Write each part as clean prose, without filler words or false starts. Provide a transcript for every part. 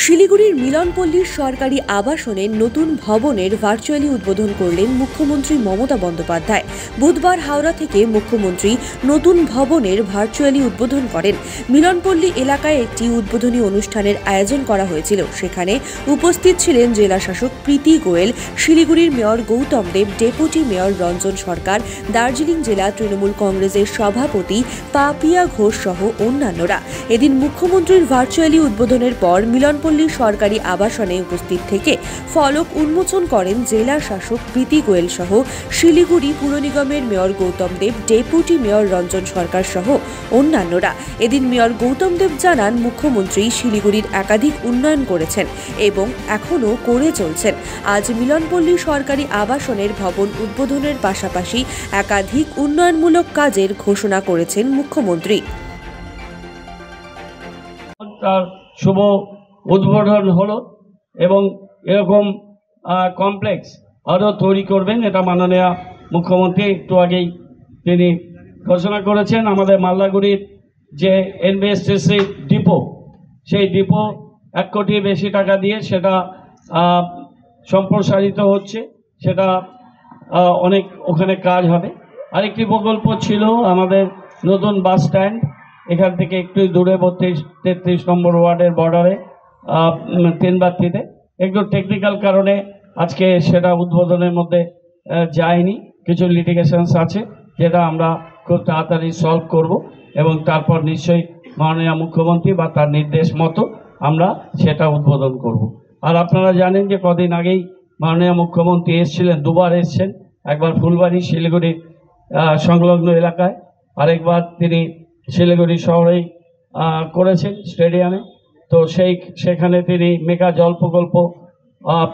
শিলিগুড়ির মিলনপল্লীর সরকারি আবাসনের নতুন ভবনের ভার্চুয়ালি উদ্বোধন করলেন মুখ্যমন্ত্রী মমতা বন্দ্যোপাধ্যায়। বুধবার হাওড়া থেকে মুখ্যমন্ত্রী নতুন ভবনের ভার্চুয়ালি উদ্বোধন করেন। মিলনপল্লী এলাকায় একটি উদ্বোধনী অনুষ্ঠানের আয়োজন করা হয়েছিল। সেখানে উপস্থিত ছিলেন জেলা শাসক প্রীতি গোয়েল, শিলিগুড়ির মেয়র গৌতম দেব, ডেপুটি মেয়র রঞ্জন সরকার, দার্জিলিং জেলা তৃণমূল কংগ্রেসের সভাপতি পাপিয়া ঘোষ সহ অন্যান্যরা। এদিন মুখ্যমন্ত্রীর ভার্চুয়ালি উদ্বোধনের পর মিলনপল্লী সরকারি আবাসনে উপস্থিত থেকে ফলক উন্মোচন করেন জেলা শাসক প্রীতি গোয়েল সহ শিলিগুড়ি পুর নিগমের মেয়র গৌতম দেব, ডেপুটি মেয়র রঞ্জন সরকার সহ অন্যান্যরা। এদিন মেয়র গৌতম দেব জানান, মুখ্যমন্ত্রী শিলিগুড়ির একাধিক উন্নয়ন করেছেন এবং এখনও করে চলছেন। আজ মিলনপল্লী সরকারি আবাসনের ভবন উদ্বোধনের পাশাপাশি একাধিক উন্নয়নমূলক কাজের ঘোষণা করেছেন মুখ্যমন্ত্রী। শুভ উদ্বোধন হলো এবং এরকম কমপ্লেক্স আরও তৈরি করবেন, এটা মাননীয় মুখ্যমন্ত্রী একটু আগেই তিনি ঘোষণা করেছেন। আমাদের মাল্লাগুড়ির যে এনবিএসটিসি ডিপো, সেই ডিপো 1 কোটির বেশি টাকা দিয়ে সেটা সম্প্রসারিত হচ্ছে, সেটা অনেক ওখানে কাজ হবে। আরেকটি প্রকল্প ছিল আমাদের নতুন বাস স্ট্যান্ড, এখান থেকে একটু দূরে 33 নম্বর ওয়ার্ডের বর্ডারে 3/3-তে একটু টেকনিক্যাল কারণে আজকে সেটা উদ্বোধনের মধ্যে যায়নি। কিছু লিটিগেশনস আছে যেটা আমরা খুব তাড়াতাড়ি সলভ করব এবং তারপর নিশ্চয়ই মাননীয় মুখ্যমন্ত্রী বা তার নির্দেশ মতো আমরা সেটা উদ্বোধন করব। আর আপনারা জানেন যে কদিন আগেই মাননীয় মুখ্যমন্ত্রী এসেছিলেন, দুবার এসছেন, একবার ফুলবাড়ি শিলিগুড়ি সংলগ্ন এলাকায়, আরেকবার তিনি শিলিগুড়ি শহরেই করেছেন স্টেডিয়ামে। তো সেখানে তিনি মেগা জল প্রকল্প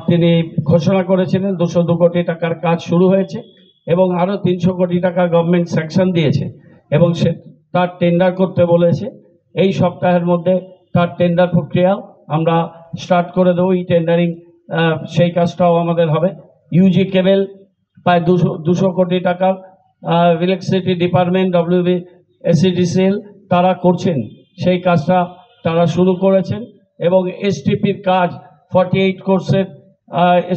তিনি ঘোষণা করেছিলেন। 202 কোটি টাকার কাজ শুরু হয়েছে এবং আরও 300 কোটি টাকা গভর্নমেন্ট স্যাংশন দিয়েছে এবং তার টেন্ডার করতে বলেছে। এই সপ্তাহের মধ্যে তার টেন্ডার প্রক্রিয়া আমরা স্টার্ট করে দেবো। এই টেন্ডারিং সেই কাজটাও আমাদের হবে। ইউজি কেবল প্রায় 200 কোটি টাকার ইলেকট্রিসিটি ডিপার্টমেন্ট WBSEDCL তারা করছেন, সেই কাজটা তারা শুরু করেছেন এবং এসটিপির কাজ 48 কোর্সের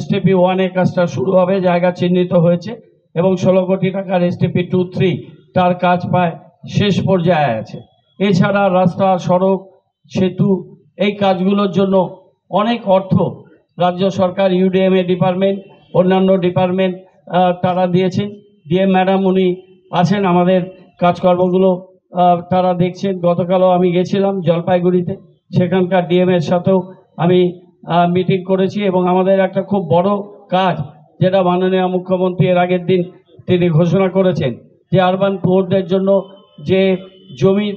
STP 1-এর কাজটা শুরু হবে, জায়গা চিহ্নিত হয়েছে এবং 16 কোটি টাকার STP 2-3 তার কাজ প্রায় শেষ পর্যায়ে আছে। এছাড়া রাস্তা, সড়ক, সেতু এই কাজগুলোর জন্য অনেক অর্থ রাজ্য সরকার, UDMA ডিপার্টমেন্ট, অন্যান্য ডিপার্টমেন্ট তারা দিয়েছেন। ডিএম ম্যাডাম উনি আছেন, আমাদের কাজকর্মগুলো তারা দেখছেন। গতকালও আমি গেছিলাম জলপাইগুড়িতে, সেখানকার ডিএমের সাথেও আমি মিটিং করেছি এবং আমাদের একটা খুব বড় কাজ যেটা মাননীয় মুখ্যমন্ত্রী এর আগের দিন তিনি ঘোষণা করেছেন যে আরবান পুরদের জন্য যে জমির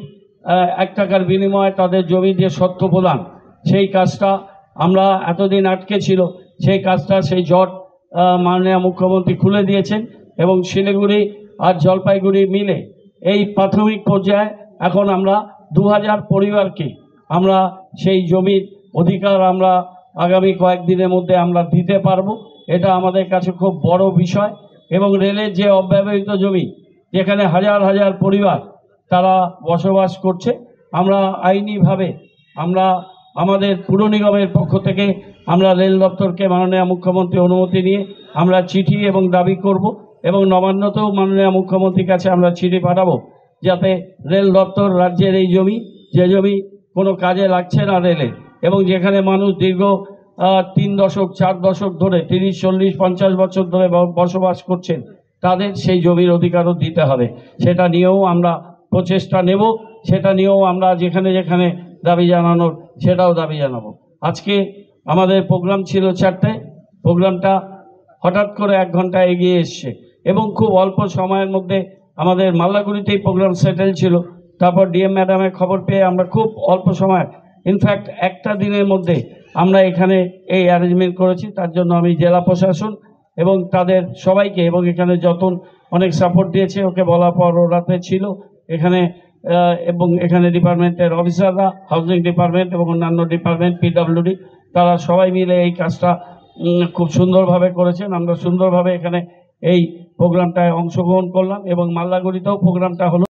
1 টাকার বিনিময়ে তাদের জমির যে সত্ত্ব প্রদান, সেই কাজটা আমরা এতদিন আটকে ছিল, সেই কাজটা সেই জট মাননীয় মুখ্যমন্ত্রী খুলে দিয়েছেন এবং শিলিগুড়ি আর জলপাইগুড়ি মিলে এই প্রাথমিক পর্যায়ে এখন আমরা 2000 পরিবারকে আমরা সেই জমির অধিকার আমরা আগামী কয়েকদিনের মধ্যে আমরা দিতে পারবো। এটা আমাদের কাছে খুব বড় বিষয় এবং রেলের যে অব্যবহৃত জমি, যেখানে হাজার হাজার পরিবার তারা বসবাস করছে, আমরা আইনিভাবে আমরা আমাদের পুর নিগমের পক্ষ থেকে আমরা রেল দপ্তরকে মাননীয় মুখ্যমন্ত্রী অনুমতি নিয়ে আমরা চিঠি এবং দাবি করব এবং নবান্নতেও মাননীয় মুখ্যমন্ত্রীর কাছে আমরা চিঠি পাঠাবো যাতে রেল দপ্তর রাজ্যের এই জমি, যে জমি কোনো কাজে লাগছে না রেলে এবং যেখানে মানুষ দীর্ঘ 3 দশক 4 দশক ধরে 30, 40, 50 বছর ধরে বসবাস করছেন, তাদের সেই জমির অধিকারও দিতে হবে। সেটা নিয়েও আমরা প্রচেষ্টা নেব, সেটা নিয়েও আমরা যেখানে যেখানে দাবি জানানোর সেটাও দাবি জানাবো। আজকে আমাদের প্রোগ্রাম ছিল 4টায়, প্রোগ্রামটা হঠাৎ করে 1 ঘন্টা এগিয়ে এসছে এবং খুব অল্প সময়ের মধ্যে আমাদের মাল্লাগুড়িতেই প্রোগ্রাম সেটেল ছিল। তারপর ডিএম ম্যাডামের খবর পেয়ে আমরা খুব অল্প সময়, ইনফ্যাক্ট একটা দিনের মধ্যে আমরা এখানে এই অ্যারেঞ্জমেন্ট করেছি। তার জন্য আমি জেলা প্রশাসন এবং তাদের সবাইকে, এবং এখানে যতন অনেক সাপোর্ট দিয়েছে, ওকে বলার পর ওরাতে ছিল এখানে এবং এখানে ডিপার্টমেন্টের অফিসাররা, হাউজিং ডিপার্টমেন্ট এবং অন্যান্য ডিপার্টমেন্ট, PWD তারা সবাই মিলে এই কাজটা খুব সুন্দরভাবে করেছেন। আমরা সুন্দরভাবে এখানে এই প্রোগ্রামটায় অংশগ্রহণ করলাম এবং মাল্লাগুড়িতেও প্রোগ্রামটা হলো।